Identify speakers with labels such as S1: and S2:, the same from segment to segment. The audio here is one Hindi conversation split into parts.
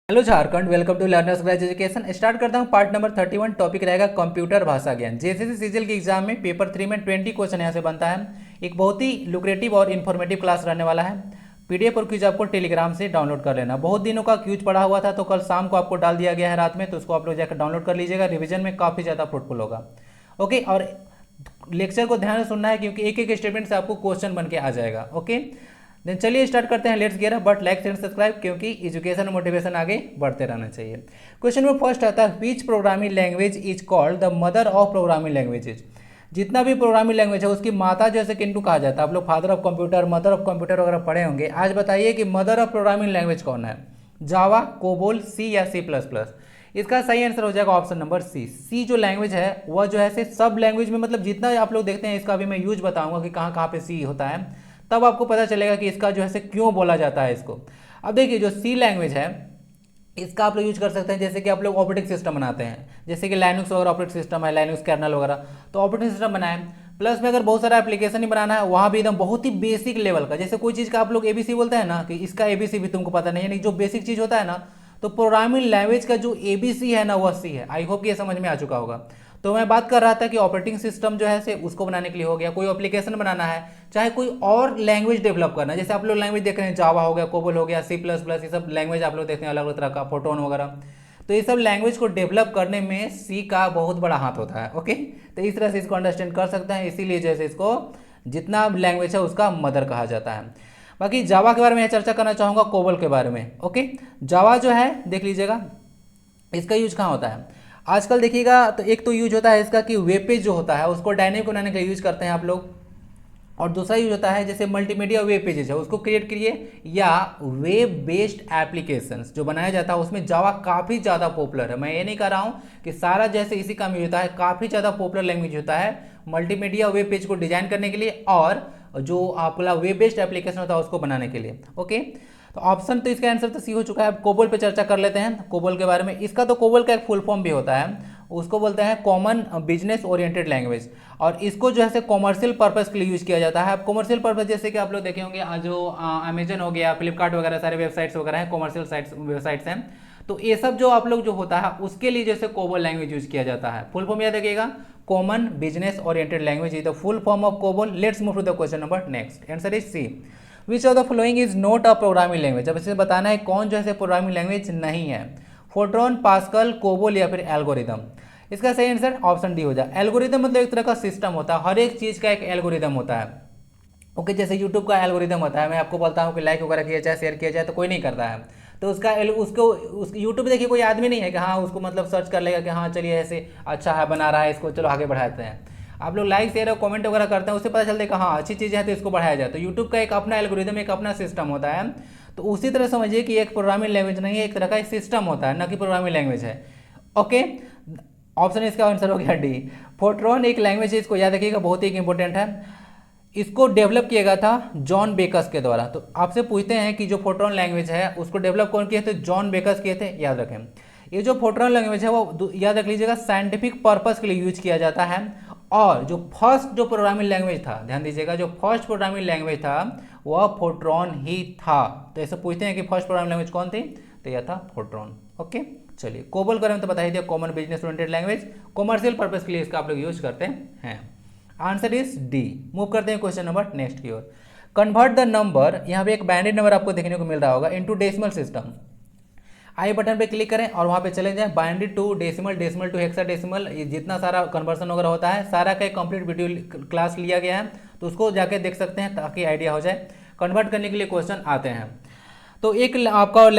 S1: Hello Jharkhand, welcome to learners grace education. Start करता हूँ पार्ट नंबर 31। टॉपिक रहेगा कंप्यूटर भाषा ज्ञान। जेएसएससी सीजीएल के एग्जाम में पेपर 3 में 20 क्वेश्चन यहाँ से बनता है। एक बहुत ही लुक्रेटिव और इन्फॉर्मेटिव क्लास रहने वाला है। पीडीएफ और क्यूज आपको टेलीग्राम से डाउनलोड कर लेना। बहुत दिनों का क्यूज पड़ा हुआ था, तो कल शाम को आपको डाल दिया गया है रात में, तो उसको आप लोग जाकर डाउनलोड कर लीजिएगा। रिविजन में काफ़ी ज़्यादा फ्रूटफुल होगा। ओके, और लेक्चर को ध्यान से सुनना है, क्योंकि एक एक स्टेटमेंट से आपको क्वेश्चन बन के आ जाएगा। ओके, देन चलिए स्टार्ट करते हैं। Let's gear but like share subscribe, क्योंकि एजुकेशन मोटिवेशन आगे बढ़ते रहना चाहिए। क्वेश्चन में फर्स्ट आता है, विच programming language is called the mother of programming languages. जितना भी प्रोग्रामिंग लैंग्वेज है उसकी माता जैसे किंतु कहा जाता है। आप लोग father of computer, mother of computer वगैरह पढ़े होंगे। आज बताइए कि मदर ऑफ प्रोग्रामिंग लैंग्वेज कौन है? जावा, कोबोल, सी या सी प्लस प्लस? इसका सही आंसर हो जाएगा ऑप्शन नंबर सी। सी जो लैंग्वेज है वह जो है सब लैंग्वेज में, मतलब जितना आप लोग देखते हैं, इसका भी मैं यूज बताऊंगा कि कहाँ कहाँ पे सी होता है, तब आपको पता चलेगा कि इसका जो है क्यों बोला जाता है इसको। अब देखिए, जो सी लैंग्वेज है इसका आप लोग यूज कर सकते हैं, जैसे कि आप लोग ऑपरेटिंग सिस्टम बनाते हैं, जैसे कि लाइनक्स वगैरह ऑपरेटिंग सिस्टम है, लाइनक्स कर्नल वगैरह, तो ऑपरेटिंग सिस्टम बनाएं। प्लस में अगर बहुत सारा एप्लीकेशन ही बनाना है, वहाँ भी एकदम बहुत ही बेसिक लेवल का, जैसे कोई चीज़ का आप लोग एबीसी बोलते हैं ना, कि इसका एबीसी भी तुमको पता नहीं है, जो बेसिक चीज़ होता है ना, तो प्रोग्रामिंग लैंग्वेज का जो एबीसी है ना, वह सी है। आई होप ये समझ में आ चुका होगा। तो मैं बात कर रहा था कि ऑपरेटिंग सिस्टम जो है से उसको बनाने के लिए हो गया, कोई एप्लीकेशन बनाना है, चाहे कोई और लैंग्वेज डेवलप करना है, जैसे आप लोग लैंग्वेज देख रहे हैं, जावा हो गया, कोबोल हो गया, सी प्लस प्लस, ये सब लैंग्वेज आप लोग देखते हैं अलग अलग तरह का, फोटोन वगैरह। तो ये सब लैंग्वेज को डेवलप करने में सी का बहुत बड़ा हाथ होता है। ओके, तो इस तरह से इसको अंडरस्टैंड कर सकते हैं। इसीलिए जैसे इसको जितना लैंग्वेज है उसका मदर कहा जाता है। बाकी जावा के बारे में चर्चा करना चाहूँगा, कोबोल के बारे में। ओके, जावा जो है देख लीजिएगा, इसका यूज कहाँ होता है आजकल देखिएगा। तो एक तो यूज होता है इसका कि वेब पेज जो होता है उसको डायनेमिक बनाने के लिए यूज करते हैं आप लोग, और दूसरा यूज होता है जैसे मल्टीमीडिया वेब पेजेस है उसको क्रिएट करिए, या वेब बेस्ड एप्लीकेशंस जो बनाया जाता है उसमें जावा काफ़ी ज़्यादा पॉपुलर है। मैं ये नहीं कह रहा हूँ कि सारा जैसे इसी का यूज होता है, काफ़ी ज़्यादा पॉपुलर लैंग्वेज होता है मल्टीमीडिया वेब पेज को डिजाइन करने के लिए, और जो आपका वेब बेस्ड एप्लीकेशन होता है उसको बनाने के लिए। ओके, तो ऑप्शन तो इसका आंसर तो सी हो चुका है। अब कोबोल पे चर्चा कर लेते हैं, कोबोल के बारे में। इसका तो कोबोल का एक फुल फॉर्म भी होता है, उसको बोलते हैं कॉमन बिजनेस ओरिएंटेड लैंग्वेज, और इसको जो है कॉमर्शियल पर्पस के लिए यूज किया जाता है। अब कॉमर्शियल पर्पस जैसे कि आप लोग देखे होंगे, जो अमेजन हो गया, फ्लिपकार्ट वगैरह सारे वेबसाइट्स वगैरह हैं, कॉमर्शियल साइट्स वेबसाइट्स हैं, तो ये सब जो आप लोग जो होता है उसके लिए जैसे कोबोल लैंग्वेज यूज किया जाता है। फुल फॉर्म याद रखिएगा, common business oriented language is the full form of COBOL. Let's move to the question number next. Answer is C. Which of the following is not a programming language. अब इसे बताना है कौन जो है प्रोग्रामिंग लैंग्वेज नहीं है। फोर्ट्रॉन, पास्कल, कोबोल या फिर एल्गोरिदम। इसका सही आंसर ऑप्शन डी हो जाए। एल्गोरिदम मतलब एक तरह का सिस्टम होता है, हर एक चीज का एक एल्गोरिदम होता है। ओके, जैसे यूट्यूब का एल्गोरिदम होता है, मैं आपको बोलता हूँ कि लाइक वगैरह किया जाए, शेयर किया जाए, तो कोई नहीं करता है, तो उसका उसको यूट्यूब देखिए कोई आदमी नहीं है कि हाँ उसको मतलब सर्च कर लेगा कि हाँ चलिए ऐसे अच्छा है बना रहा है इसको, चलो आगे बढ़ाते हैं। आप लोग लाइक शेयर और कमेंट वगैरह करते हैं, उससे पता चलता है कि हाँ अच्छी चीज़ है तो इसको बढ़ाया जाए। तो यूट्यूब का एक अपना एल्गोरिदम, एक अपना सिस्टम होता है। तो उसी तरह समझिए कि एक प्रोग्रामिंग लैंग्वेज नहीं है, एक तरह का सिस्टम होता है, न कि प्रोग्रामिंग लैंग्वेज है। ओके, ऑप्शन इसका आंसर हो गया डी। फोर्ट्रॉन एक लैंग्वेज है, इसको याद रखिएगा, बहुत ही इंपॉर्टेंट है। इसको डेवलप किया गया था जॉन बेकस के द्वारा। तो आपसे पूछते हैं कि जो फोर्ट्रॉन लैंग्वेज है उसको डेवलप कौन किए थे? जॉन बेकस किए थे, याद रखें। ये जो फोर्ट्रॉन लैंग्वेज है वो याद रख लीजिएगा साइंटिफिक पर्पस के लिए यूज किया जाता है। और जो फर्स्ट जो प्रोग्रामिंग लैंग्वेज था, ध्यान दीजिएगा, जो फर्स्ट प्रोग्रामिंग लैंग्वेज था वह फोर्ट्रॉन ही था। तो ऐसे पूछते हैं कि फर्स्ट प्रोग्रामिंग लैंग्वेज कौन थी, तो यह था फोर्ट्रॉन। ओके, चलिए कोबोल करें तो बता ही दिया, common business oriented language, commercial purpose के लिए इसका आप लोग यूज करते हैं। Answer is D. मूव करते हैं क्वेश्चन नंबर नेक्स्ट की ओर। कन्वर्ट द नंबर, यहाँ पे एक बाइनरी नंबर आपको देखने को मिल रहा होगा, into decimal system. I button पे क्लिक करें और वहाँ पे चले जाएं, binary to decimal, decimal to hexadecimal, ये जितना सारा कन्वर्सन वगैरह होता है सारा का एक कंप्लीट वीडियो क्लास लिया गया है, तो उसको जाके देख सकते हैं ताकि आइडिया हो जाए। कन्वर्ट करने के लिए क्वेश्चन आते हैं। तो एक आपका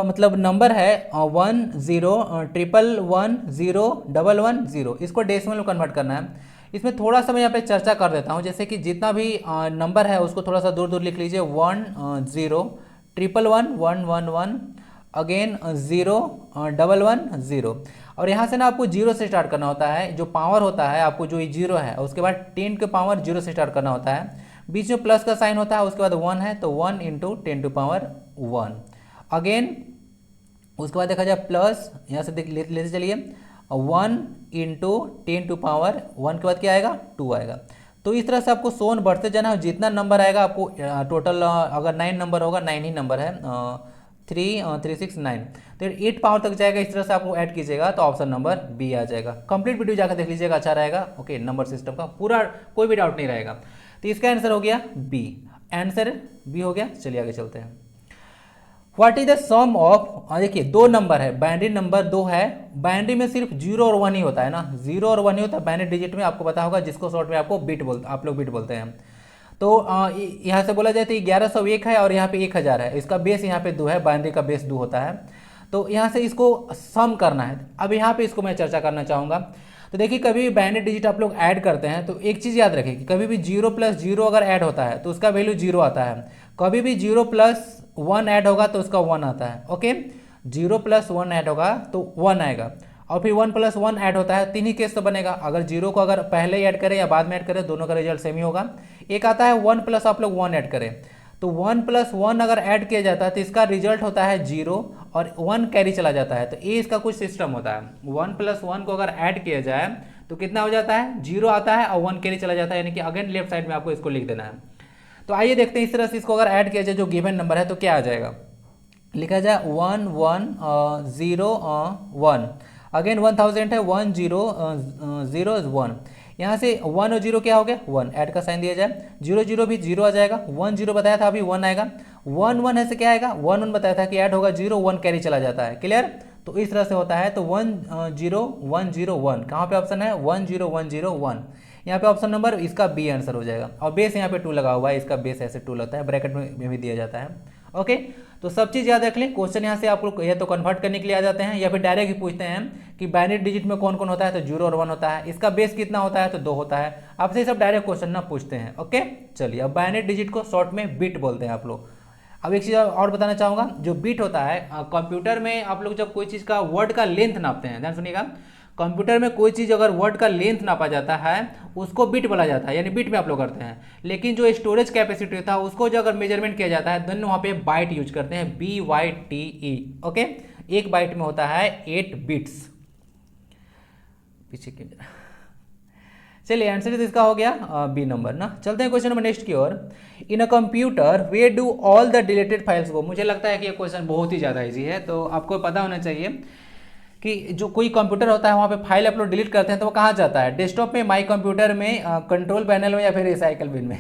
S1: मतलब नंबर है 10,111,0,110, इसको डेसिमल में कन्वर्ट करना है। इसमें थोड़ा सा मैं यहाँ पे चर्चा कर देता हूँ, जैसे कि जितना भी नंबर है उसको थोड़ा सा दूर दूर लिख लीजिए। 10,111,111, अगेन 0,110, और यहाँ से ना आपको जीरो से स्टार्ट करना होता है। जो पावर होता है आपको, जो जीरो है, उसके बाद 10 के पावर जीरो से स्टार्ट करना होता है, बीच में प्लस का साइन होता है, उसके बाद 1 है तो 1 इंटू 10 टू पावर 1, अगेन उसके बाद देखा जाए प्लस, यहाँ से लेते चलिए 1 इंटू 10 टू पावर 1 के बाद क्या आएगा? 2 आएगा। तो इस तरह से आपको सोन बढ़ते जाना है, जितना नंबर आएगा आपको टोटल, अगर 9 नंबर होगा 9 ही नंबर है, 369, तो 8 पावर तक जाएगा। इस तरह से आपको ऐड कीजिएगा तो ऑप्शन नंबर बी आ जाएगा। कंप्लीट वीडियो जाकर देख लीजिएगा, अच्छा रहेगा। ओके, नंबर सिस्टम का पूरा कोई भी डाउट नहीं रहेगा। तो इसका आंसर हो गया बी, आंसर बी हो गया। चलिए आगे चलते हैं। What is the sum of, देखिए दो नंबर है, बाइनरी नंबर दो है। बाइनरी में सिर्फ 0 और 1 ही होता है ना, 0 और 1 ही होता है बाइनरी डिजिट में, आपको पता होगा, जिसको शॉर्ट में आपको बिट बोलते, आप लोग बिट बोलते हैं। तो यहाँ से बोला जाए तो 1101 है और यहाँ पे 1000 है, इसका बेस यहाँ पे 2 है, बाइनरी का बेस 2 होता है। तो यहाँ से इसको सम करना है। अब यहाँ पे इसको मैं चर्चा करना चाहूँगा। तो देखिए कभी भी बाइनरी डिजिट आप लोग ऐड करते हैं तो एक चीज़ याद रखें कि कभी भी 0 + 0 अगर ऐड होता है तो उसका वैल्यू 0 आता है। कभी भी 0 + 1 ऐड होगा तो उसका 1 आता है। ओके, 0 + 1 ऐड होगा तो 1 आएगा, और फिर 1 + 1 ऐड होता है, तीन ही केस तो बनेगा। अगर 0 को अगर पहले ही ऐड करें या बाद में ऐड करें, दोनों का रिजल्ट सेम ही होगा। एक आता है 1 + आप लोग 1 ऐड करें, तो 1 + 1 अगर ऐड किया जाता है तो इसका रिजल्ट होता है 0 और 1 कैरी चला जाता है। तो ये इसका कुछ सिस्टम होता है। 1 + 1 को अगर ऐड किया जाए तो कितना हो जाता है, 0 आता है और 1 कैरी चला जाता है, यानी कि अगेन लेफ्ट साइड में आपको इसको लिख देना है। तो आइए देखते हैं इस तरह से इसको अगर ऐड किया जाए जो गिवन नंबर है तो क्या आ जाएगा। लिखा जाए 1 1 0 1, अगेन 1000 है, 1 0 0 1, यहाँ से 1 और 0 क्या हो गया 1, ऐड का साइन दिया जाए, 0 0 भी 0 आ जाएगा, 1 0 बताया था अभी 1 आएगा, 1 1 ऐसे क्या आएगा 1 1 बताया था कि ऐड होगा 0 1 कैरी चला जाता है। क्लियर, तो इस तरह से होता है। तो 1 0 1 0 1 कहाँ पे ऑप्शन है 1 0 1 0 1, यहाँ पे ऑप्शन नंबर इसका बी आंसर हो जाएगा। और बेस यहाँ पे 2 लगा हुआ है, इसका बेस ऐसे 2 लगता है, ब्रैकेट में भी दिया जाता है। ओके, तो सब चीज़ याद रख लें। क्वेश्चन यहाँ से आप लोग या तो कन्वर्ट करने के लिए आ जाते हैं या फिर डायरेक्ट ही पूछते हैं कि बाइनरी डिजिट में कौन कौन होता है, तो 0 और 1 होता है, इसका बेस कितना होता है तो 2 होता है। आपसे सब डायरेक्ट क्वेश्चन ना पूछते हैं। ओके, चलिए अब बाइनरी डिजिट को शॉर्ट में बिट बोलते हैं आप लोग। अब एक चीज़ और बताना चाहूँगा, जो बिट होता है कंप्यूटर में आप लोग जब कोई चीज़ का वर्ड का लेंथ नापते हैं, ध्यान सुनिएगा, कंप्यूटर में कोई चीज़ अगर वर्ड का लेंथ नापा जाता है उसको बिट बोला जाता है, यानी बिट में आप लोग करते हैं। लेकिन जो स्टोरेज कैपेसिटी था उसको जो अगर मेजरमेंट किया जाता है देन वहाँ पे बाइट यूज करते हैं, BYTE। ओके, एक बाइट में होता है 8 बिट्स। पीछे क्यों, चलिए आंसर तो इसका हो गया बी नंबर ना। चलते हैं क्वेश्चन नंबर नेक्स्ट की ओर। In a computer where do all the deleted files go. मुझे लगता है कि ये क्वेश्चन बहुत ही ज़्यादा ईजी है, तो आपको पता होना चाहिए कि जो कोई कंप्यूटर होता है वहाँ पे फाइल आप लोग डिलीट करते हैं तो वो कहाँ जाता है, डेस्कटॉप में, माई कंप्यूटर में, कंट्रोल पैनल में, या फिर रिसाइकल बिन में।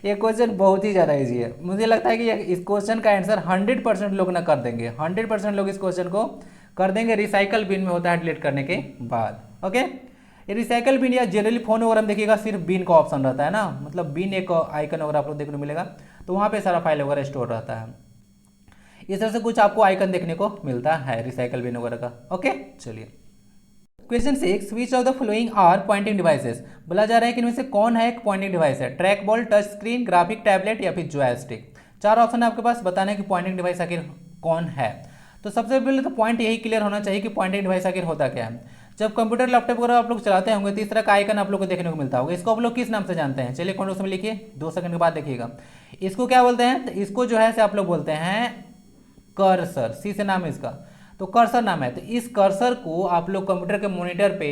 S1: ये क्वेश्चन बहुत ही ज़्यादा ईजी है। मुझे लगता है कि इस क्वेश्चन का आंसर 100% लोग ना कर देंगे, 100% लोग इस क्वेश्चन को कर देंगे। रिसाइकल बिन में होता है डिलीट करने के बाद। ओके, ये रिसाइकल बिन या जनरली फोन वगैरह में देखिएगा सिर्फ बिन का ऑप्शन रहता है ना, मतलब बिन एक आइकन वगैरह आप लोग देखने को मिलेगा, तो वहाँ पे सारा फाइल वगैरह स्टोर रहता है। इस तरह से कुछ आपको आइकन देखने को मिलता है रिसाइकल बिन वगैरह का। ओके, चलिए question 6, which of the following are pointing devices. बोला जा रहा है कि इनमें से कौन है एक पॉइंटिंग डिवाइस है, track ball, touch screen, graphic tablet या फिर जॉयस्टिक। 4 ऑप्शन है आपके पास, बताने की पॉइंटिंग डिवाइस आखिर कौन है। तो सबसे पहले तो पॉइंट यही क्लियर होना चाहिए कि पॉइंटिंग डिवाइस आखिर होता क्या है। जब कंप्यूटर लैपटॉप वगैरह आप लोग चलाते होंगे तो इस तरह का आइकन आप लोग को देखने को मिलता होगा। इसको आप लोग किस नाम से जानते हैं, चलिए कमेंट बॉक्स में लिखिए, 2 सेकंड के बाद देखिएगा। इसको क्या बोलते हैं, तो इसको जो है से आप लोग बोलते हैं कर्सर, सी से नाम है इसका, तो कर्सर नाम है। तो इस कर्सर को आप लोग कंप्यूटर के मॉनिटर पे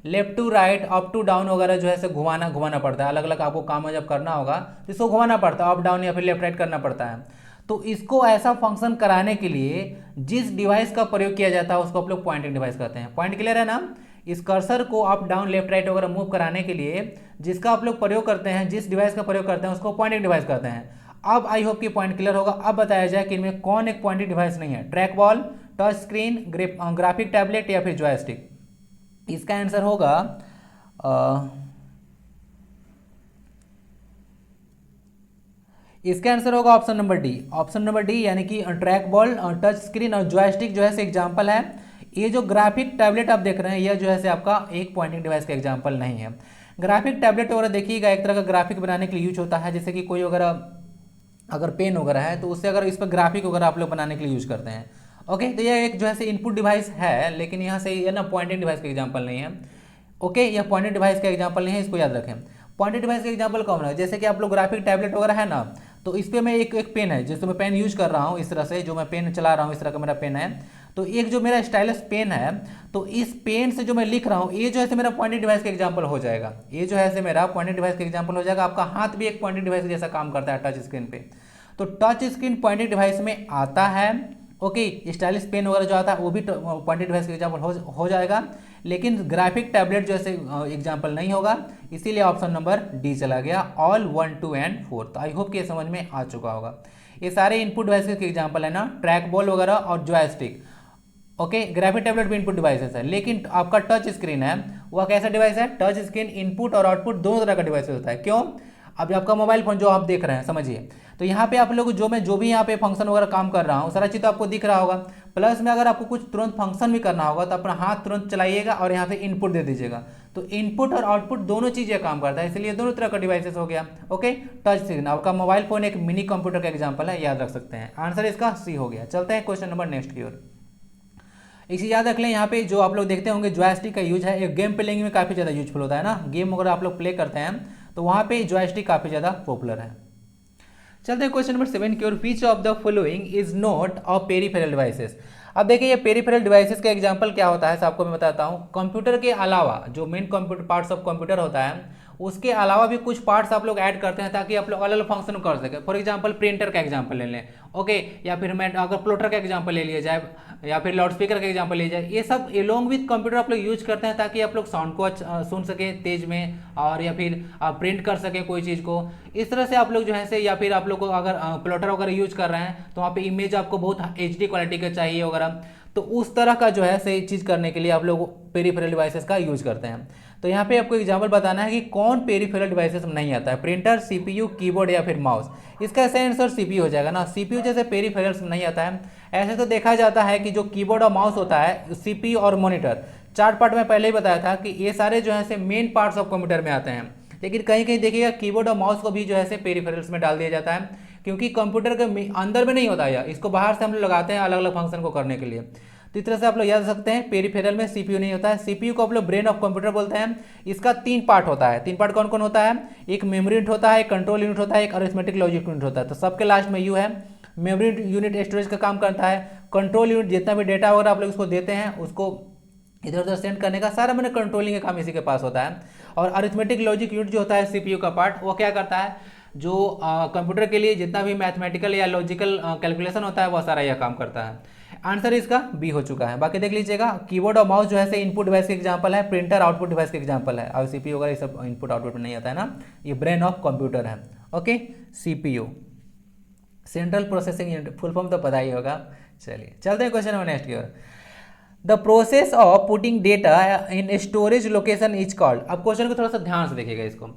S1: left to right, up to down वगैरह जो है से घुमाना पड़ता है। अलग अलग आपको काम जब करना होगा तो इसको घुमाना पड़ता है, अप डाउन या फिर लेफ्ट राइट करना पड़ता है। तो इसको ऐसा फंक्शन कराने के लिए जिस डिवाइस का प्रयोग किया जाता है उसको आप लोग पॉइंटिंग डिवाइस कहते हैं। पॉइंट क्लियर है ना। इस कर्सर को अप डाउन लेफ्ट राइट वगैरह मूव कराने के लिए जिसका आप लोग प्रयोग करते हैं, जिस डिवाइस का प्रयोग करते हैं उसको पॉइंटिंग डिवाइस कहते हैं। अब आई होप कि पॉइंट क्लियर होगा। अब बताया जाए कि इनमें कौन एक पॉइंटिंग डिवाइस नहीं है, track ball, touch screen, graphic tablet या फिर जॉयस्टिक। इसका आंसर होगा इसका आंसर होगा option number D. Option number D यानी कि ट्रैक बॉल, टच स्क्रीन और जॉयस्टिक जो है से एग्जाम्पल है। ये जो ग्राफिक टैबलेट आप देख रहे हैं यह जो है से आपका एक पॉइंटिंग डिवाइस का एग्जाम्पल नहीं है। ग्राफिक टैबलेट वगैरह देखिएगा एक तरह का ग्राफिक बनाने के लिए यूज होता है, जैसे कि कोई वगैरह अगर पेन वगैरह है तो उससे अगर इस पर ग्राफिक वगैरह आप लोग बनाने के लिए यूज करते हैं। ओके, तो यह एक जो है से इनपुट डिवाइस है, लेकिन यहाँ से ये ना पॉइंटिंग डिवाइस का एग्जाम्पल नहीं है। ओके, यह पॉइंटिंग डिवाइस का एग्जाम्पल नहीं है, इसको याद रखें। पॉइंटिंग डिवाइस का एग्जाम्पल कौन है, जैसे कि आप लोग ग्राफिक टैबलेट वगैरह है ना, तो इस पर मैं एक पेन है जिससे मैं पेन यूज कर रहा हूँ, इस तरह से जो मैं पेन चला रहा हूँ इस तरह का मेरा पेन है। तो एक जो मेरा स्टाइलस पेन है, तो इस पेन से जो मैं लिख रहा हूँ ये जो है मेरा पॉइंटिंग डिवाइस का एग्जांपल हो जाएगा। ये जो है मेरा पॉइंटिंग डिवाइस का एग्जांपल हो जाएगा। आपका हाथ भी एक पॉइंटिंग डिवाइस जैसा काम करता है टच स्क्रीन पे। तो टच स्क्रीन पॉइंटिंग डिवाइस में आता है ओके, स्टाइलिश पेन वगैरह जो आता है वो भी पॉइंटेड डिवाइस का एग्जाम्पल हो जाएगा, लेकिन ग्राफिक टैबलेट जैसे एग्जाम्पल नहीं होगा, इसीलिए ऑप्शन नंबर डी चला गया, ऑल 1, 2 एंड 4। तो आई होप कि ये समझ में आ चुका होगा। ये सारे इनपुट डिवाइसेस के एग्जाम्पल है ना, ट्रैक बॉल वगैरह और जॉयस्टिक। ओके, ग्राफिक टैबलेट भी इनपुट डिवाइसेस है, लेकिन आपका टच स्क्रीन है वह कैसा डिवाइस है? टच स्क्रीन इनपुट और आउटपुट दोनों तरह का डिवाइस होता है। क्यों? अब आपका मोबाइल फोन जो आप देख रहे हैं, समझिए, तो यहाँ पे आप लोग जो भी यहाँ पे फंक्शन वगैरह काम कर रहा हूँ, सारा चीज़ तो आपको दिख रहा होगा। प्लस में अगर आपको कुछ तुरंत फंक्शन भी करना होगा तो अपना हाथ तुरंत चलाइएगा और यहाँ पे इनपुट दे दीजिएगा। तो इनपुट और आउटपुट दोनों चीज़ें काम करता है, इसलिए दोनों तरह का डिवाइसेस हो गया। ओके, टच स्क्रीन, आपका मोबाइल फोन एक मिनी कंप्यूटर का एग्जाम्पल है, याद रख सकते हैं। आंसर इसका सी हो गया। चलते हैं क्वेश्चन नंबर नेक्स्ट की ओर। इसी याद रख लें, यहाँ पे जो आप लोग देखते होंगे जॉयस्टिक का यूज है, एक गेम प्लेइंग में काफ़ी ज़्यादा यूजफुल होता है ना। गेम अगर आप लोग प्ले करते हैं तो वहाँ पे जॉयस्टिक काफ़ी ज़्यादा पॉपुलर है। चलते हैं क्वेश्चन नंबर 7 की ओर। Which of the following is not a peripheral devices. अब देखिए, ये पेरिफेरल डिवाइसेस का एग्जांपल क्या होता है, आपको मैं बताता हूँ। कंप्यूटर के अलावा जो main computer parts of computer होता है, उसके अलावा भी कुछ पार्ट्स आप लोग ऐड करते हैं ताकि आप लोग अलग अलग फंक्शन कर सकें। फॉर एग्जांपल प्रिंटर का एग्जांपल ले लें, ओके, या फिर मैं अगर प्लॉटर का एग्जांपल ले लिया जाए, या फिर लाउड स्पीकर का एग्जांपल ले जाए, ये सब एलोंग विथ कंप्यूटर आप लोग यूज करते हैं ताकि आप लोग साउंड को सुन सकें तेज में, और या फिर प्रिंट कर सकें कोई चीज़ को। इस तरह से आप लोग जो है से, या फिर आप लोग को अगर प्लॉटर वगैरह यूज कर रहे हैं तो वहाँ पे इमेज आपको बहुत HD क्वालिटी का चाहिए वगैरह, तो उस तरह का जो है सही चीज़ करने के लिए आप लोग पेरिफेरल डिवाइसेस का यूज करते हैं। तो यहाँ पे आपको एग्जांपल बताना है कि कौन पेरिफेरल डिवाइसेस में नहीं आता है, प्रिंटर, CPU, कीबोर्ड या फिर माउस। इसका सही आंसर CPU हो जाएगा ना। CPU जैसे पेरिफेरल्स में नहीं आता है। ऐसे तो देखा जाता है कि जो कीबोर्ड और माउस होता है, CPU और मॉनिटर, 4 पार्ट में पहले ही बताया था कि ये सारे जो है से मेन पार्ट्स ऑफ कंप्यूटर में आते हैं। लेकिन कहीं कहीं देखिएगा कीबोर्ड और माउस को भी जो है से पेरिफेरल्स में डाल दिया जाता है, क्योंकि कंप्यूटर के अंदर में नहीं होता है, इसको बाहर से हम लोग लगाते हैं अलग अलग फंक्शन को करने के लिए। तो इस तरह से आप लोग याद रख सकते हैं, पेरिफेरल में CPU नहीं होता है। CPU को आप लोग ब्रेन ऑफ कंप्यूटर बोलते हैं। इसका 3 पार्ट होता है। 3 पार्ट कौन कौन होता है? एक मेमोरी यूनिट होता है, एक कंट्रोल यूनिट होता है, एक अरिथमेटिक लॉजिक यूनिट होता है। तो सबके लास्ट में यू है। मेमोरी यूनिट स्टोरेज का काम करता है। कंट्रोल यूनिट जितना भी डेटा वगैरह आप लोग उसको देते हैं, उसको इधर उधर सेंड करने का सारा मैंने कंट्रोलिंग का काम इसी के पास होता है। और अरिथमेटिक लॉजिक यूनिट जो होता है CPU का पार्ट, वो क्या करता है, जो कंप्यूटर के लिए जितना भी मैथमेटिकल या लॉजिकल कैलकुलेशन होता है वह सारा यह काम करता है। आंसर इसका बी हो चुका है। बाकी देख लीजिएगा, कीबोर्ड और माउस जो है से इनपुट डिवाइस के एग्जांपल है, प्रिंटर आउटपुट डिवाइस के एग्जांपल है, और CPU वगैरह ये सब इनपुट आउटपुट में नहीं आता है ना, ये ब्रेन ऑफ कंप्यूटर है। Okay, CPU central processing unit, full form तो पता ही होगा। चलिए चलते हैं क्वेश्चन नंबर नेक्स्ट की ओर। The process of putting data in storage location is called. अब क्वेश्चन को थोड़ा सा ध्यान से देखिएगा इसको,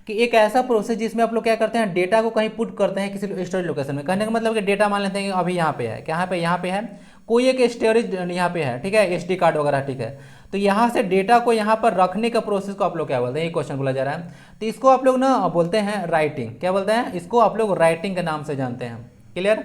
S1: कि एक ऐसा प्रोसेस जिसमें आप लोग क्या करते हैं, डेटा को कहीं पुट करते हैं किसी स्टोरेज लोकेशन में। कहने का मतलब कि डेटा मान लेते हैं कि अभी यहाँ पे है, यहाँ पे है कोई एक स्टोरेज यहाँ पे है, ठीक है, SD कार्ड वगैरह, ठीक है। तो यहाँ से डेटा को यहाँ पर रखने का प्रोसेस को आप लोग क्या बोलते हैं, ये क्वेश्चन बोला जा रहा है। तो इसको आप लोग ना बोलते हैं राइटिंग। क्या बोलते हैं इसको? आप लोग राइटिंग के नाम से जानते हैं। क्लियर?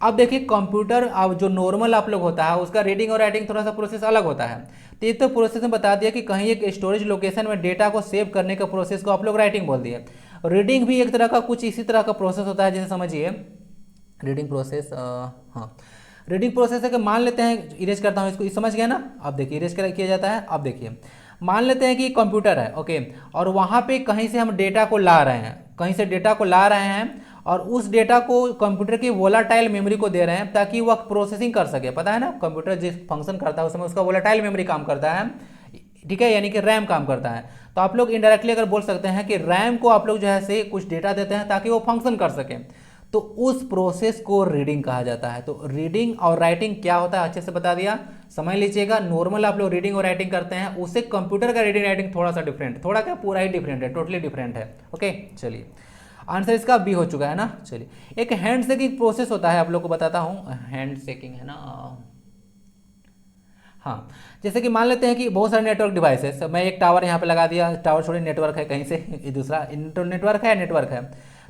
S1: अब देखिए, कंप्यूटर अब जो नॉर्मल आप लोग होता है उसका रीडिंग और राइटिंग थोड़ा सा प्रोसेस अलग होता है। तो ये तो प्रोसेस में बता दिया कि कहीं एक स्टोरेज लोकेशन में डेटा को सेव करने का प्रोसेस को आप लोग राइटिंग बोल दिए। रीडिंग भी एक तरह का कुछ इसी तरह का प्रोसेस होता है, जैसे समझिए रीडिंग प्रोसेस, हाँ, रीडिंग प्रोसेस है कि मान लेते हैं, इरेज करता हूँ इसको, समझ गया ना। अब देखिए इरेज किया जाता है। अब देखिए, मान लेते हैं कि कंप्यूटर है, ओके, और वहाँ पे कहीं से हम डेटा को ला रहे हैं, कहीं से डेटा को ला रहे हैं, और उस डेटा को कंप्यूटर की वोलाटाइल मेमोरी को दे रहे हैं ताकि वह प्रोसेसिंग कर सके। पता है ना, कंप्यूटर जिस फंक्शन करता है उसमें उसका वोलाटाइल मेमोरी काम करता है, ठीक है, यानी कि रैम काम करता है। तो आप लोग इनडायरेक्टली अगर बोल सकते हैं कि रैम को आप लोग जो है से कुछ डेटा देते हैं ताकि वो फंक्शन कर सके, तो उस प्रोसेस को रीडिंग कहा जाता है। तो रीडिंग और राइटिंग क्या होता है अच्छे से बता दिया, समझ लीजिएगा। नॉर्मल आप लोग रीडिंग और राइटिंग करते हैं, उससे कंप्यूटर का रीडिंग राइटिंग थोड़ा सा डिफरेंट, थोड़ा क्या पूरा ही डिफरेंट है, टोटली डिफरेंट है। ओके, चलिए आंसर इसका बी हो चुका है ना। चलिए, एक हैंड शेकिंग प्रोसेस होता है, आप लोग को बताता हूँ। हैंड शेकिंग है ना, हाँ, जैसे कि मान लेते हैं कि बहुत सारे नेटवर्क डिवाइसेस, मैं एक टावर यहाँ पे लगा दिया, टावर छोड़िए नेटवर्क है, कहीं से ये दूसरा नेटवर्क है।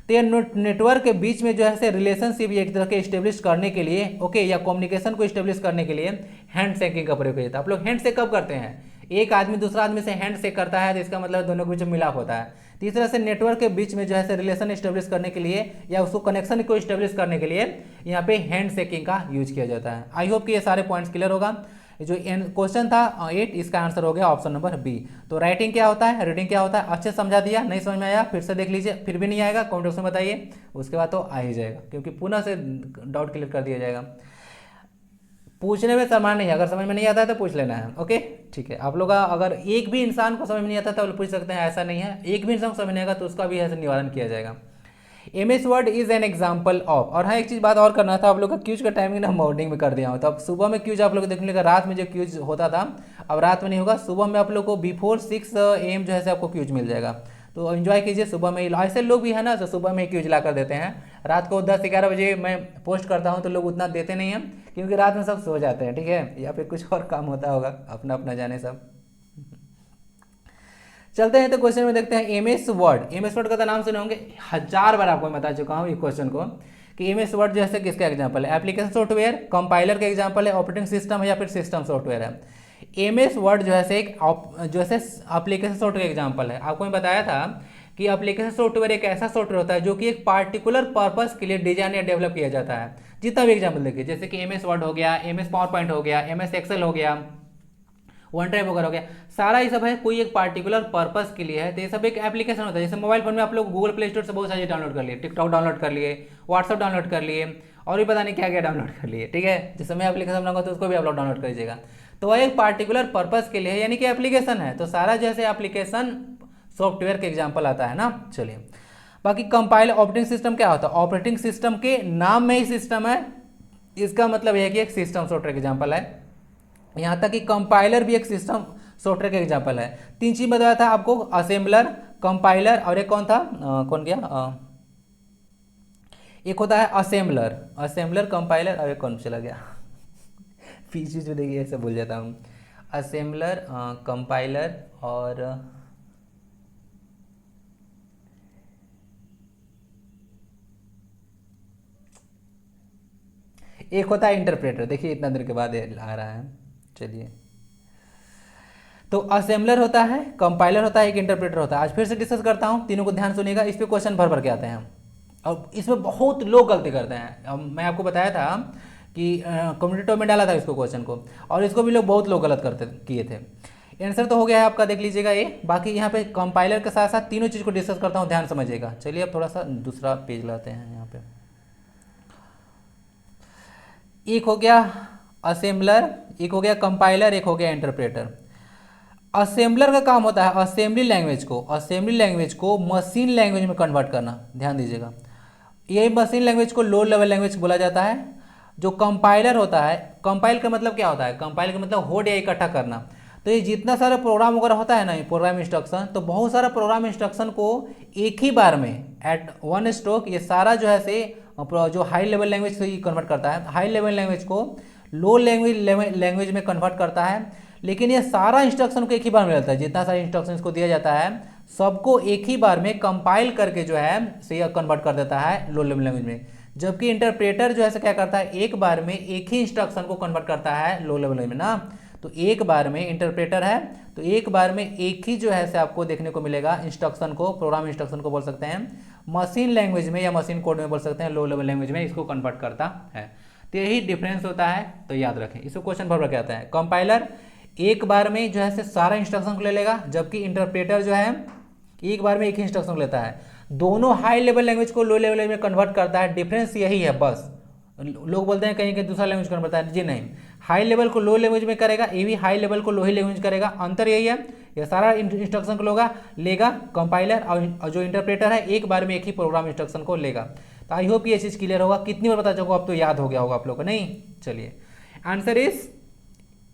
S1: तो ये नेटवर्क के बीच में जो है से रिलेशनशिप एक तरह के इस्टेब्लिश करने के लिए, ओके, या कम्युनिकेशन को इस्टेब्लिश करने के लिए हैंड शेकिंग का प्रयोग किया जाता है। आप लोग हैंड शेक कब करते हैं? एक आदमी दूसरा आदमी से हैंड शेक करता है तो इसका मतलब दोनों के बीच में मिलाप होता है। तो इस तरह से नेटवर्क के बीच में जो है से रिलेशन इस्टेब्लिश करने के लिए या उसको कनेक्शन को इस्टेब्लिश करने के लिए यहाँ पे हैंड शेकिंग का यूज किया जाता है। आई होप कि ये सारे पॉइंट्स क्लियर होगा। जो क्वेश्चन था 8, इसका आंसर हो गया ऑप्शन नंबर बी। तो राइटिंग क्या होता है, रीडिंग क्या होता है, अच्छे समझा दिया। नहीं समझ में आया फिर से देख लीजिए, फिर भी नहीं आएगा कमेंट बॉक्स में बताइए, उसके बाद तो आ ही जाएगा, क्योंकि पुनः से डाउट क्लियर कर दिया जाएगा। पूछने में शर्मा नहीं है, अगर समझ में नहीं आता है तो पूछ लेना है। ओके ठीक है, आप लोग का अगर एक भी इंसान को समझ में नहीं आता तो पूछ सकते हैं, ऐसा नहीं है। एक भी इंसान को समझ नहीं आएगा तो उसका भी ऐसे निवारण किया जाएगा। MS word is an example of. और हाँ, एक चीज़ बात और करना था, आप लोग का क्यूज का टाइमिंग ना मॉर्निंग में कर दिया हूँ, तो अब सुबह में क्यूज आप लोग को देखने लगा, रात में जो क्यूज होता था अब रात में नहीं होगा, सुबह में आप लोग को बिफोर 6 AM जो है से आपको क्यूज मिल जाएगा। तो एंजॉय कीजिए, सुबह में ही ऐसे लोग भी है ना, तो सुबह में ही क्यूज ला कर देते हैं। रात को 10-11 बजे मैं पोस्ट करता हूँ तो लोग उतना देते नहीं हैं, क्योंकि रात में सब सो जाते हैं, ठीक है, या फिर कुछ और काम होता होगा, अपना अपना जाने सब। चलते हैं तो क्वेश्चन में देखते हैं एमएस वर्ड। एमएस वर्ड का तो नाम सुने होंगे, 1000 बार आपको मैं बता चुका हूँ ये क्वेश्चन को, कि एमएस वर्ड जैसे किसका एग्जांपल है, एप्लीकेशन सॉफ्टवेयर, कंपाइलर का एग्जांपल है, ऑपरेटिंग सिस्टम है या फिर सिस्टम सॉफ्टवेयर है। एमएस वर्ड जो है एक जो है एप्लीकेशन सॉफ्टवेयर एग्जांपल है। आपको मैं बताया था कि एप्लीकेशन सॉफ्टवेयर एक ऐसा सॉफ्टवेयर होता है जो कि एक पार्टिकुलर पर्पस के लिए डिजाइन या डेवलप किया जाता है। जितना भी एग्जाम्पल देखिए, जैसे कि एमएस वर्ड हो गया, एमएस पावर पॉइंट हो गया, एमएस एक्सेल हो गया, वन ड्राइव वगैरह हो गया, सारा ये सब है कोई एक पार्टिकुलर पर्पस के लिए है। तो ये सब एक एप्लीकेशन होता है। जैसे मोबाइल फोन में आप लोग गूगल प्ले स्टोर से बहुत सारी डाउनलोड कर लिए, टिकटॉक डाउनलोड कर लिए, व्हाट्सअप डाउनलोड कर लिए, और भी पता नहीं क्या क्या डाउनलोड कर लिए, ठीक है। जिस समय एप्लीकेशन बनाऊंगा तो उसको भी आप लोग डाउनलोड कर लीजिएगा। तो वह एक पार्टिकुलर पर्पस के लिए है, यानी कि एप्लीकेशन है। तो सारा जैसे एप्लीकेशन सॉफ्टवेयर के एग्जाम्पल आता है ना। चलिए, बाकी कंपाइलर ऑपरेटिंग सिस्टम क्या होता है, ऑपरेटिंग सिस्टम के नाम में ही सिस्टम है, इसका मतलब यह है कि एक सिस्टम सॉफ्टवेयर का एग्जाम्पल है। यहाँ तक कि कंपाइलर भी एक सिस्टम सॉफ्टवेयर का एग्जाम्पल है। 3 चीज बताया था आपको, असेंबलर, कंपाइलर, और एक कौन था, कौन गया, एक होता है असेंबलर, असेंबलर, कंपाइलर, और एक कौन चला गया पीछे जो देखिए ऐसे भूल जाता हूँ, असेंबलर, कंपाइलर, और एक होता है इंटरप्रेटर। देखिए इतना देर के बाद आ रहा है। चलिए, तो असेंबलर होता है, कंपाइलर होता है, एक इंटरप्रेटर होता है। आज फिर से डिस्कस करता हूँ, तीनों को ध्यान सुनिएगा, इस पे क्वेश्चन भर भर के आते हैं और इसमें बहुत लोग गलती करते हैं। अब मैं आपको बताया था कि कम्युनिटी टॉप में डाला था इसको क्वेश्चन को, और इसको भी लोग बहुत लोग गलत करते किए थे। आंसर तो हो गया है आपका, देख लीजिएगा ये। बाकी यहाँ पे कंपाइलर के साथ साथ तीनों चीज़ को डिस्कस करता हूँ, ध्यान समझिएगा। चलिए अब थोड़ा सा दूसरा पेज लाते हैं। यहाँ पे एक हो गया असेंबलर, एक हो गया कंपाइलर, एक हो गया इंटरप्रेटर। असेंबलर का काम होता है असेंबली लैंग्वेज को मशीन लैंग्वेज में कन्वर्ट करना, ध्यान दीजिएगा। यही मशीन लैंग्वेज को लो लेवल लैंग्वेज बोला जाता है। जो कंपाइलर होता है, कंपाइल का मतलब क्या होता है, कंपाइल का मतलब होड या इकट्ठा करना। तो ये जितना सारा प्रोग्राम वगैरह होता है ना, प्रोग्राम इंस्ट्रक्शन, तो बहुत सारा प्रोग्राम इंस्ट्रक्शन को एक ही बार में एट वन स्ट्रोक ये सारा जो है से जो हाई लेवल लैंग्वेज से कन्वर्ट करता है, हाई लेवल लैंग्वेज को लो लैंग्वेज में कन्वर्ट करता है। लेकिन ये सारा इंस्ट्रक्शन को एक ही बार में मिलता है, जितना सारा इंस्ट्रक्शन को दिया जाता है सबको एक ही बार में कंपाइल करके जो है से कन्वर्ट कर देता है लो लेवल लैंग्वेज में। जबकि इंटरप्रेटर जो है क्या करता है, एक बार में एक ही इंस्ट्रक्शन को कन्वर्ट करता है लो लेवल लैंग्वेज में ना। तो एक बार में इंटरप्रेटर है तो एक बार में एक ही जो है से आपको देखने को मिलेगा इंस्ट्रक्शन को, प्रोग्राम इंस्ट्रक्शन को बोल सकते हैं मशीन लैंग्वेज में या मशीन कोड में बोल सकते हैं लो लेवल लैंग्वेज में, इसको कन्वर्ट करता है। तो यही डिफरेंस होता है, तो याद रखें। इसको क्वेश्चन भर के आता है, कंपाइलर एक बार में जो है से सारा इंस्ट्रक्शन को ले लेगा, जबकि इंटरप्रेटर जो है एक बार में एक ही इंस्ट्रक्शन को लेता है। दोनों हाई लेवल लैंग्वेज को लो लेवल में कन्वर्ट करता है, डिफरेंस यही है बस। लोग बोलते हैं कहीं दूसरा लैंग्वेज कन्वर्ट करता है, जी नहीं, हाई लेवल को लो लैंग्वेज में करेगा, ये भी हाई लेवल को लो ही लैंग्वेज करेगा। अंतर यही है, ये सारा इंस्ट्रक्शन को लेगा कंपाइलर, और जो इंटरप्रेटर है एक बार में एक ही प्रोग्राम इंस्ट्रक्शन को लेगा। तो आई होप ये चीज़ क्लियर होगा। कितनी बार पता चलो अब तो याद हो गया होगा आप लोग को, नहीं? चलिए, answer is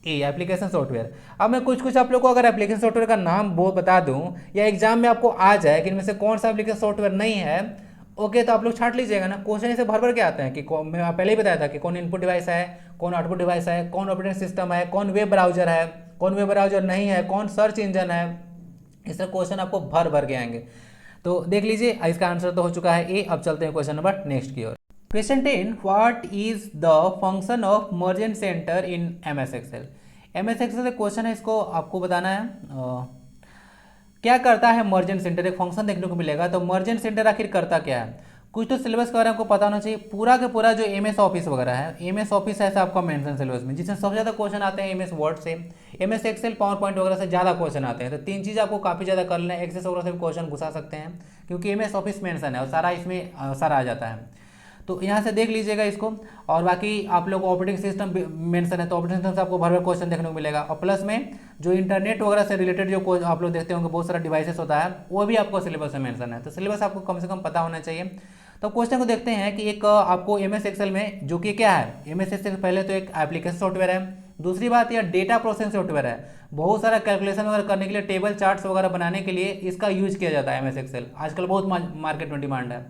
S1: a, application software. अब मैं कुछ आप लोग को अगर एप्लीकेशन सॉफ्टवेयर का नाम वो बता दूं या एग्जाम में आपको आ जाए कि इनमें से कौन सा एप्लीकेशन सॉफ्टवेयर नहीं है, ओके, तो आप लोग छाट लीजिएगा ना। क्वेश्चन ऐसे भर भर के आते हैं कि मैं पहले ही बताया था कि कौन इनपुट डिवाइस है, कौन आउटपुट डिवाइस है, कौन ऑपरेटिंग सिस्टम है, कौन वेब ब्राउजर है, कौन वेब ब्राउजर नहीं है, कौन सर्च इंजन है। इससे क्वेश्चन आपको भर भर के आएंगे। तो देख लीजिए, इसका आंसर तो हो चुका है ए। अब चलते हैं क्वेश्चन नंबर नेक्स्ट की ओर। Question 10, what is the function of merge and centre in MS Excel. MS Excel का क्वेश्चन है, इसको आपको बताना है क्या करता है मर्जेंट सेंटर। एक फंक्शन देखने को मिलेगा, तो मर्जेंट सेंटर आखिर करता क्या है। कुछ तो सिलेबस के बारे में आपको पता होना चाहिए। पूरा का पूरा जो एमएस ऑफिस वगैरह है, एमएस ऑफिस ऐसा आपका मेंशन सिलेबस में, जिसमें सबसे ज़्यादा क्वेश्चन आते हैं एमएस वर्ड से, एमएस एक्सेल, पावर पॉइंट वगैरह से ज़्यादा क्वेश्चन आते हैं। तो 3 चीज़ आपको काफ़ी ज़्यादा कर लेना है। एक्सेस वगैरह से भी क्वेश्चन घुसा सकते हैं क्योंकि एमएस ऑफिस मेंशन है और सारा इसमें सारा आ जाता है। तो यहाँ से देख लीजिएगा इसको। और बाकी आप लोग ऑपरेटिंग सिस्टम मेंशन है, तो ऑपरेटिंग सिस्टम से आपको भर भर क्वेश्चन देखने को मिलेगा। और प्लस में जो इंटरनेट वगैरह से रिलेटेड जो आप लोग देखते होंगे बहुत सारा डिवाइसेस होता है, वो भी आपको सिलेबस में मेंशन है। तो सिलेबस आपको कम से कम पता होना चाहिए। तो क्वेश्चन को देखते हैं कि एक आपको MS एक्सेल में, जो कि क्या है, MS एक्सेल पहले तो एक एप्लीकेशन सॉफ्टवेयर है। दूसरी बात यह डेटा प्रोसेसिंग सॉफ्टवेयर है। बहुत सारा कैलकुलेशन वगैरह करने के लिए, टेबल चार्ट्स वगैरह बनाने के लिए इसका यूज किया जाता है MS एक्सेल। आजकल बहुत मार्केट में डिमांड है।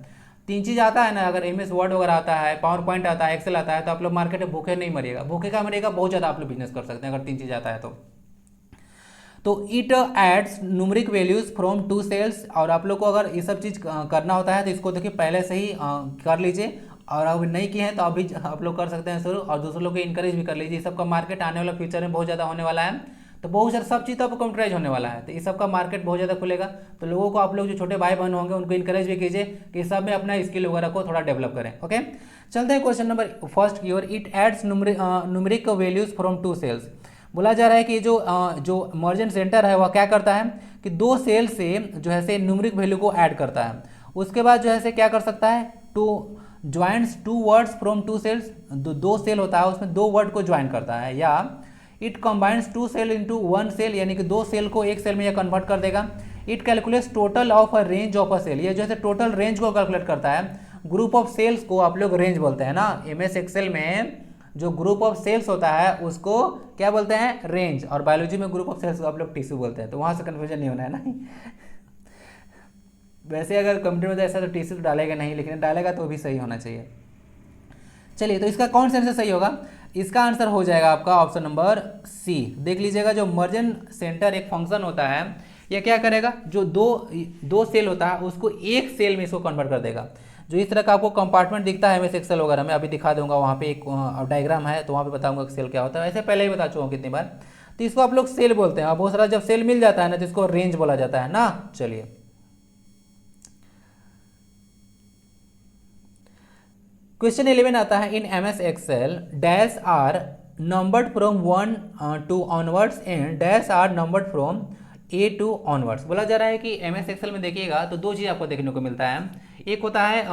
S1: 3 चीज़ आता है ना, अगर MS वर्ड वगैरह आता है, पावर पॉइंट आता है, एक्सेल आता है, तो आप लोग मार्केट में भूखे नहीं मरिएगा। भूखे का मरिएगा, बहुत ज़्यादा आप लोग बिजनेस कर सकते हैं अगर 3 चीज़ आता है तो it adds numeric values from 2 cells. और आप लोग को अगर ये सब चीज़ करना होता है तो इसको देखिए पहले से ही कर लीजिए, और अगर नहीं किए हैं तो अभी आप लोग कर सकते हैं शुरू, और दूसरों लोग को इनकरेज भी कर लीजिए। इस सब का मार्केट आने वाला फ्यूचर में बहुत ज़्यादा होने वाला है। तो बहुत सारा सब चीज़ तो आपको कंप्यूटराइज होने वाला है, तो इस सब का मार्केट बहुत ज़्यादा खुलेगा। तो लोगों को, आप लोग जो छोटे भाई बहन होंगे उनको इनकरेज भी कीजिए कि इस सब में अपना स्किल वगैरह को थोड़ा डेवलप करें। ओके, चलते हैं क्वेश्चन नंबर फर्स्ट की ओर। It adds numeric values from 2 cells. बोला जा रहा है कि जो मर्जेंट सेंटर है वह क्या करता है कि 2 सेल से जो है से न्यूमरिक वैल्यू को ऐड करता है। उसके बाद जो है से क्या कर सकता है, to joints 2 words from 2 cells. 2 cell होता है उसमें 2 वर्ड को ज्वाइन करता है। या it combines 2 cell into 1 cell, यानी कि 2 सेल को 1 सेल में यह कन्वर्ट कर देगा। It calculates total of a range of a cell. ये जो है टोटल रेंज को कैलकुलेट करता है। ग्रुप ऑफ सेल्स को आप लोग रेंज बोलते हैं ना, MS एक्सेल में जो ग्रुप ऑफ सेल्स होता है उसको क्या बोलते हैं, रेंज। और बायोलॉजी में ग्रुप ऑफ सेल्स को आप लोग टिश्यू बोलते हैं, तो वहाँ से कन्फ्यूजन नहीं होना है ना। वैसे अगर कंप्यूटर में ऐसा तो टिश्यू तो डालेगा नहीं, लेकिन डालेगा तो भी सही होना चाहिए। चलिए, तो इसका कौन सा आंसर सही होगा? इसका आंसर हो जाएगा आपका ऑप्शन नंबर सी। देख लीजिएगा, जो मर्जेंट सेंटर एक फंक्शन होता है, यह क्या करेगा, जो दो सेल होता है उसको एक सेल में इसको कन्वर्ट कर देगा। जो इस तरह का आपको कंपार्टमेंट दिखता है MS एक्सेल वगैरह में, अभी दिखा दूंगा, वहाँ पे एक डायग्राम है तो वहाँ पे बताऊंगा सेल क्या होता है। ऐसे पहले ही बता चुका हूँ कितनी बार। तो इसको आप लोग सेल बोलते हैं। और बहुत सारा जब सेल मिल जाता है ना तो इसको रेंज बोला जाता है ना। चलिए, क्वेश्चन 11 आता है, in MS excel dash are numbered from 1 to onwards and dash are numbered from A to onwards. बोला जा रहा है कि MS एक्सेल में देखिएगा तो 2 चीज़ आपको देखने को मिलता है। एक होता है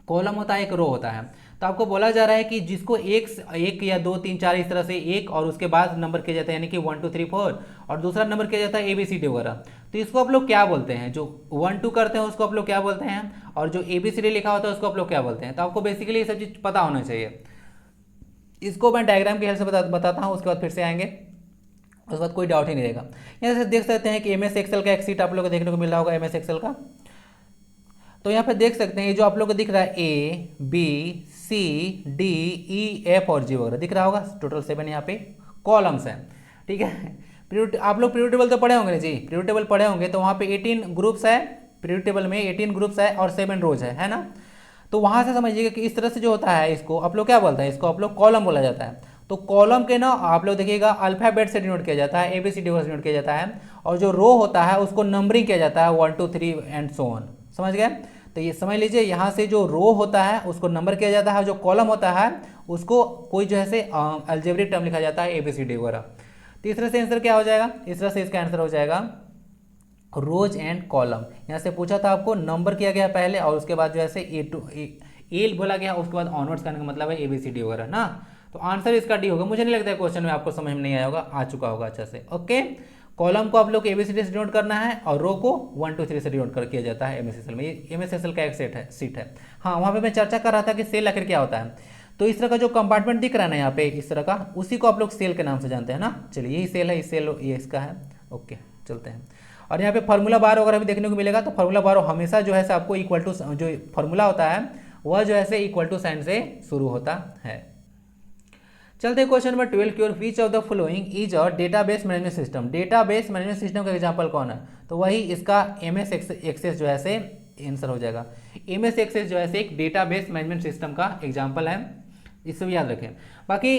S1: कॉलम होता है, एक रो होता है। तो आपको बोला जा रहा है कि जिसको एक या 2 3 4 इस तरह से एक और उसके बाद नंबर किया जाता है, यानी कि 1 2 3 4, और दूसरा नंबर किया जाता है ABCD वगैरह। तो इसको आप लोग क्या बोलते हैं? जो 1 2 करते हैं उसको आप लोग क्या बोलते हैं, और जो ABCD लिखा होता है उसको आप लोग क्या बोलते हैं? तो आपको बेसिकली ये सब चीज़ पता होना चाहिए। इसको मैं डायग्राम की हेल्प से बताता हूँ, उसके बाद फिर से आएंगे, उसके बाद कोई डाउट ही नहीं रहेगा। यहाँ से देख सकते हैं कि MS एक्सेल का एक सीट आप लोग को देखने को मिल रहा होगा, MS एक्सेल का। तो यहाँ पे देख सकते हैं, जो आप लोग को दिख रहा है A B C D E F और G वगैरह दिख रहा होगा, टोटल 7 यहाँ पे कॉलम्स हैं। ठीक है, आप लोग पीरियड टेबल तो पढ़े होंगे जी, पीरियड टेबल पढ़े होंगे। तो वहाँ पे 18 ग्रुप्स है, पीरियड टेबल में 18 ग्रुप्स है और 7 रोज है ना। तो वहाँ से समझिएगा कि इस तरह से जो होता है इसको आप लोग क्या बोलते हैं, इसको आप लोग कॉलम बोला जाता है। तो कॉलम के ना आप लोग देखिएगा अल्फाबेट से डिनोट किया जाता है, ABCD से डिनोट किया जाता है। और जो रो होता है उसको नंबरिंग किया जाता है 1 2 3 एंड सो ऑन। समझ गए? तो ये समझ लीजिए, यहाँ से जो रो होता है उसको नंबर किया जाता है, जो कॉलम होता है उसको कोई जो है से अलजेब्रिक टर्म लिखा जाता है, ABCD वगैरह। तो इस तरह से आंसर क्या हो जाएगा? इस तरह से इसका आंसर हो जाएगा रोज एंड कॉलम। यहाँ से पूछा था आपको, नंबर किया गया पहले और उसके बाद जो है से ए बोला गया, उसके बाद ऑनवर्ड्स करने का मतलब है ABCD वगैरह ना। तो आंसर इसका डी होगा। मुझे नहीं लगता है क्वेश्चन में आपको समझ में नहीं आया होगा, आ चुका होगा अच्छा से। ओके, कॉलम को आप लोग ABCD से डिनोट करना है और रो को 1 2 3 से डिनोट कर किया जाता है MS एक्सेल में। ये MS एक्सेल का एक सीट है। हाँ, वहाँ पे मैं चर्चा कर रहा था कि सेल आखिर क्या होता है। तो इस तरह का जो कंपार्टमेंट दिख रहा है ना यहाँ पे इस तरह का, उसी को आप लोग सेल के नाम से जानते हैं ना। चलिए, यही सेल है, इस सेल ये इसका है। ओके, चलते हैं। और यहाँ पे फार्मूला बार वगैरह भी देखने को मिलेगा। तो फार्मूला बार हमेशा जो है से आपको इक्वल टू, जो फार्मूला होता है वह जो है से इक्वल टू साइन से शुरू होता है। चलते हैं क्वेश्चन नंबर 12 की ओर। Which of the following is a database management system. Database management system का एग्जांपल कौन है? तो वही इसका MS एक्सेस जो है से आंसर हो जाएगा। MS एक्सेस जो है से एक डेटाबेस मैनेजमेंट सिस्टम का एग्जांपल है, इससे भी याद रखें। बाकी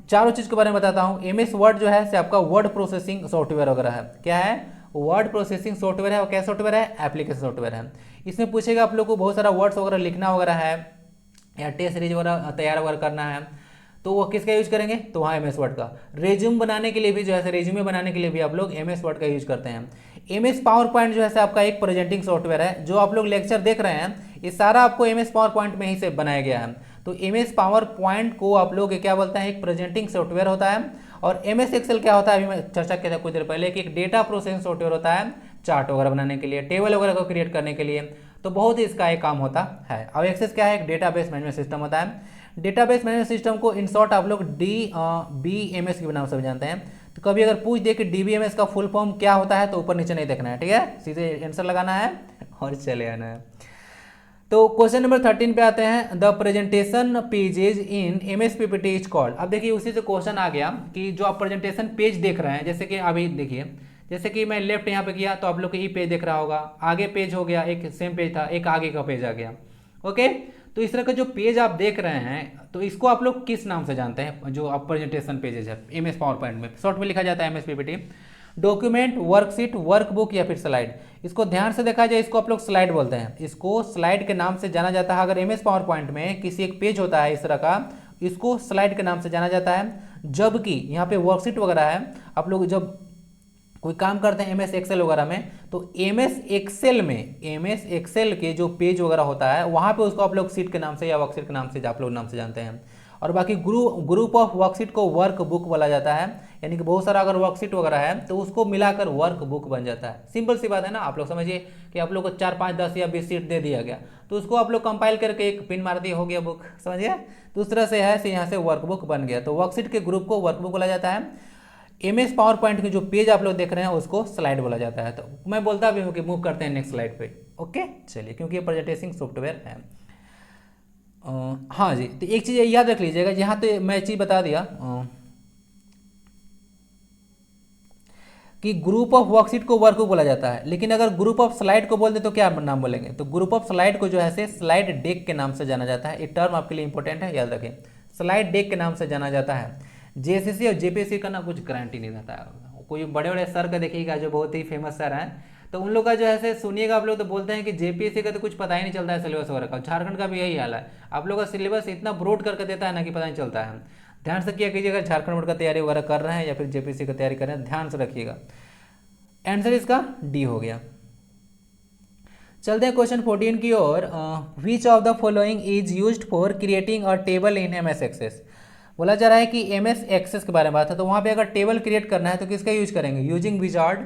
S1: चारों चीज़ के बारे में बताता हूँ। MS वर्ड जो है से आपका वर्ड प्रोसेसिंग सॉफ्टवेयर वगैरह है। क्या है? वर्ड प्रोसेसिंग सॉफ्टवेयर है। और क्या सॉफ्टवेयर है? एप्लीकेशन सॉफ्टवेयर है। इसमें पूछेगा आप लोग को बहुत सारा वर्ड्स वगैरह लिखना वगैरह है, या टेस्ट सीरीज वगैरह तैयार वगैरह करना है, तो वो किसका यूज करेंगे? तो वहाँ MS वर्ड का। रेज्यूम बनाने के लिए भी जो है रेज्यूमे बनाने के लिए भी आप लोग MS वर्ड का यूज करते हैं। MS पावर पॉइंट जो है आपका एक प्रेजेंटिंग सॉफ्टवेयर है। जो आप लोग लेक्चर देख रहे हैं ये सारा आपको एम एस पावर पॉइंट में ही से बनाया गया है। तो एम एस पावर पॉइंट को आप लोग क्या बोलते हैं, एक प्रेजेंटिंग सॉफ्टवेयर होता है। और एम एस एक्सेल क्या होता है, अभी मैं चर्चा किया था कुछ देर पहले कि एक डेटा प्रोसेसिंग सॉफ्टवेयर होता है, चार्ट वगैरह बनाने के लिए, टेबल वगैरह को क्रिएट करने के लिए। तो बहुत ही इसका एक काम होता है। अब एक्सेस क्या है, एक डेटाबेस मैनेजमेंट सिस्टम होता है। डेटाबेस मैनेजमेंट सिस्टम को इन शॉर्ट आप लोग DBMS के नाम से जानते हैं। तो कभी अगर पूछ दे कि DBMS का फुल फॉर्म क्या होता है तो ऊपर नीचे नहीं देखना है, ठीक है, सीधे आंसर लगाना है और चले आना है। तो क्वेश्चन नंबर 13 पे आते हैं, the presentation pages in MS PPT is called. अब देखिए उसी से क्वेश्चन आ गया कि जो आप प्रेजेंटेशन पेज देख रहे हैं, जैसे कि अभी देखिए, जैसे कि मैं लेफ्ट यहाँ पे किया तो आप लोग को ई पेज देख रहा होगा, आगे पेज हो गया, एक सेम पेज था, एक आगे का पेज आ गया। ओके, तो इस तरह का जो पेज आप देख रहे हैं तो इसको आप लोग किस नाम से जानते हैं, जो आप प्रेजेंटेशन पेजेज है MS पावर पॉइंट में, शॉर्ट में लिखा जाता है MS PPT। Document, worksheet, workbook या फिर स्लाइड। इसको ध्यान से देखा जाए, इसको आप लोग स्लाइड बोलते हैं, इसको स्लाइड के नाम से जाना जाता है। अगर MS पावर पॉइंट में किसी एक पेज होता है इस तरह का, इसको स्लाइड के नाम से जाना जाता है। जबकि यहाँ पे वर्कशीट वगैरह है, आप लोग जब कोई काम करते हैं MS एक्सेल वगैरह में, तो MS एक्सेल में, MS एक्सेल के जो पेज वगैरह होता है वहाँ पे उसको आप लोग सीट के नाम से या वर्कशीट के नाम से आप लोग नाम से जानते हैं। और बाकी ग्रुप ऑफ वर्कशीट को वर्क बुक बोला जाता है, यानी कि बहुत सारा अगर वर्कशीट वगैरह है तो उसको मिलाकर वर्क बुक बन जाता है। सिंपल सी बात है ना, आप लोग समझिए कि आप लोग को 4, 5, 10 या 20 सीट दे दिया गया, तो उसको आप लोग कंपाइल करके एक पिन मार दिए, हो गया बुक, समझिए। तो उस तरह से है, से यहाँ से वर्कबुक बन गया। तो वर्कशीट के ग्रुप को वर्कबुक बोला जाता है। MS पावर पॉइंट के जो पेज आप लोग देख रहे हैं उसको स्लाइड बोला जाता है। तो मैं बोलता भी हूँ कि मूव करते हैं नेक्स्ट स्लाइड पे। ओके, चलिए, क्योंकि ये प्रेजेंटेशन सॉफ्टवेयर है। हाँ जी, तो एक चीज़ याद रख लीजिएगा, यहाँ तो मैं चीज़ बता दिया कि ग्रुप ऑफ वर्कशीट को वर्कबुक बोला जाता है, लेकिन अगर ग्रुप ऑफ स्लाइड को बोल दे तो क्या नाम बोलेंगे, तो ग्रुप ऑफ स्लाइड को जो है से स्लाइड डेक के नाम से जाना जाता है। ये टर्म आपके लिए इंपॉर्टेंट है, याद रखें, स्लाइड डेक के नाम से जाना जाता है। JSSC और JPSC का ना कुछ गारंटी नहीं रहता है। कोई बड़े बड़े सर का देखिएगा जो बहुत ही फेमस सर हैं, तो उन लोग का जो है सुनिएगा आप लोग तो बोलते हैं कि JPSC का तो कुछ पता ही नहीं चलता है सिलेबस वगैरह का। झारखंड का भी यही हाल है, आप लोग का सिलेबस इतना ब्रॉड करके देता है ना कि पता नहीं चलता है। ध्यान से किया कीजिएगा, झारखंड बोर्ड का तैयारी वगैरह कर रहे हैं या फिर JPSC का तैयारी कर रहे हैं, ध्यान से रखिएगा। आंसर इसका डी हो गया। चलते हैं क्वेश्चन 14 की ओर। Which of the following is used for creating a table in MS Access. बोला जा रहा है कि MS एक्सेस के बारे में बात है, तो वहाँ पे अगर टेबल क्रिएट करना है तो किसका यूज करेंगे, using wizard,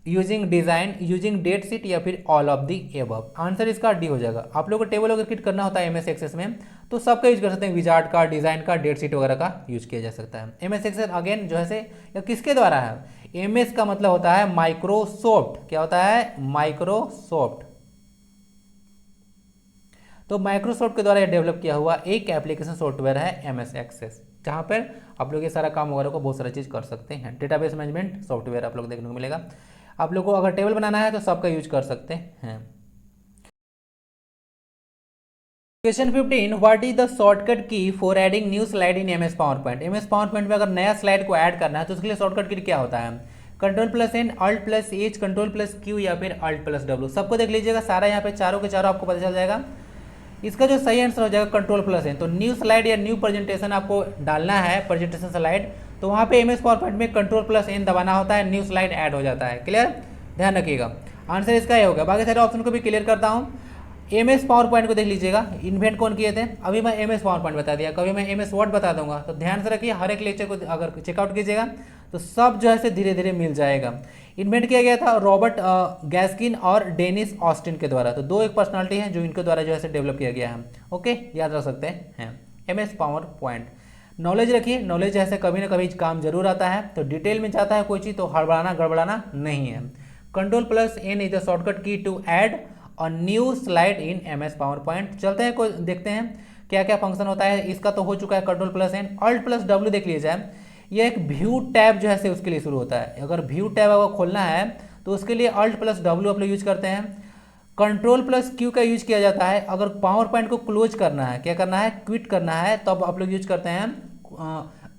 S1: using design, using date sheet या फिर all of the above. Answer इसका डी हो जाएगा। आप लोग को टेबल अगर क्रिएट करना होता है MS एक्सेस में तो सबका यूज कर सकते हैं, विजार्ड का, डिजाइन का, डेट शीट वगैरह का यूज किया जा सकता है। MS एक्सेस अगेन जो है या किसके द्वारा है, MS का मतलब होता है माइक्रोसॉफ्ट। क्या होता है, माइक्रोसॉफ्ट। तो माइक्रोसॉफ्ट के द्वारा ये डेवलप किया हुआ एक एप्लीकेशन सॉफ्टवेयर है MS एक्सेस, जहाँ पर आप लोग ये सारा काम वगैरह को बहुत सारा चीज़ कर सकते हैं। डेटाबेस मैनेजमेंट सॉफ्टवेयर आप लोग देखने को मिलेगा। आप लोग को अगर टेबल बनाना है तो सबका यूज कर सकते हैं। Question 15, what is the shortcut key for adding new slide in MS PowerPoint. MS PowerPoint में अगर नया स्लाइड को ऐड करना है तो उसके लिए शॉर्टकट की क्या होता है, Ctrl+N, Alt+H, Ctrl+Q या फिर Alt+W। सबको देख लीजिएगा, सारा यहाँ पे चारों के चारों आपको पता चल जाएगा। इसका जो सही आंसर हो जाएगा Ctrl+N। तो न्यू स्लाइड या न्यू प्रेजेंटेशन आपको डालना है, प्रेजेंटेशन स्लाइड, तो वहाँ पे MS पावर पॉइंट में Ctrl+N दबाना होता है, न्यू स्लाइड ऐड हो जाता है। क्लियर, ध्यान रखिएगा, आंसर इसका ये होगा। बाकी सारे ऑप्शन को भी क्लियर करता हूँ। MS पावर पॉइंट को देख लीजिएगा, इन्वेंट कौन किए थे, अभी मैं MS पावर पॉइंट बता दिया, कभी मैं MS वर्ड बता दूंगा। तो ध्यान से रखिए, हर एक लेक्चर को अगर चेकआउट कीजिएगा तो सब जो है धीरे धीरे मिल जाएगा। इन्वेंट किया गया था रॉबर्ट गैस्किन और डेनिस ऑस्टिन के द्वारा। तो दो एक पर्सनालिटी हैं जो इनके द्वारा जो है डेवलप किया गया है। ओके, याद रख सकते हैं MS पावर पॉइंट। नॉलेज रखिए, नॉलेज ऐसे कभी ना कभी काम जरूर आता है। तो डिटेल में जाता है कोई चीज़ तो हड़बड़ाना गड़बड़ाना नहीं है। Ctrl+N इज द शॉर्टकट की टू ऐड और new slide in MS power point. चलते हैं कोई देखते हैं क्या क्या फंक्शन होता है। इसका तो हो चुका है Ctrl+N। Alt+W देख लीजिए, ये एक व्यू टैब जो है उसके लिए शुरू होता है। अगर व्यू टैब अगर खोलना है तो उसके लिए Alt+W आप लोग यूज करते हैं। Ctrl+Q का यूज किया जाता है अगर पावर पॉइंट को क्लोज करना है, क्या करना है, क्विट करना है, तब आप लोग यूज करते हैं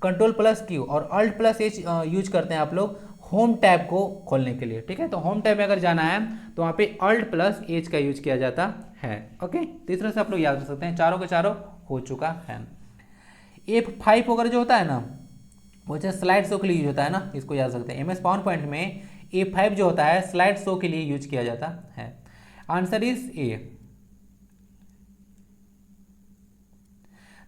S1: Ctrl+Q। और Alt+H यूज करते हैं आप लोग होम टैब को खोलने के लिए। ठीक है, तो होम टैब में अगर जाना है तो वहाँ पे Alt+H का यूज किया जाता है। ओके, तो इस तरह से आप लोग याद रख सकते हैं। चारों के चारों हो चुका है। F5 वगैरह जो होता है ना, वो स्लाइड शो के लिए यूज होता है ना, इसको याद सकते हैं। MS पावर पॉइंट में F5 जो होता है स्लाइड शो के लिए यूज किया जाता है। Answer is a.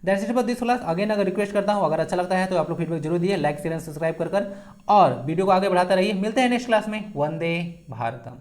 S1: That's it for this class. Again अगर रिक्वेस्ट करता हूँ, अगर अच्छा लगता है तो आप लोग फीडबैक जरूर दिए, लाइक शेयर एंड सब्सक्राइब कर और वीडियो को आगे बढ़ाते रहिए। मिलते हैं नेक्स्ट क्लास में। वंदे भारतम।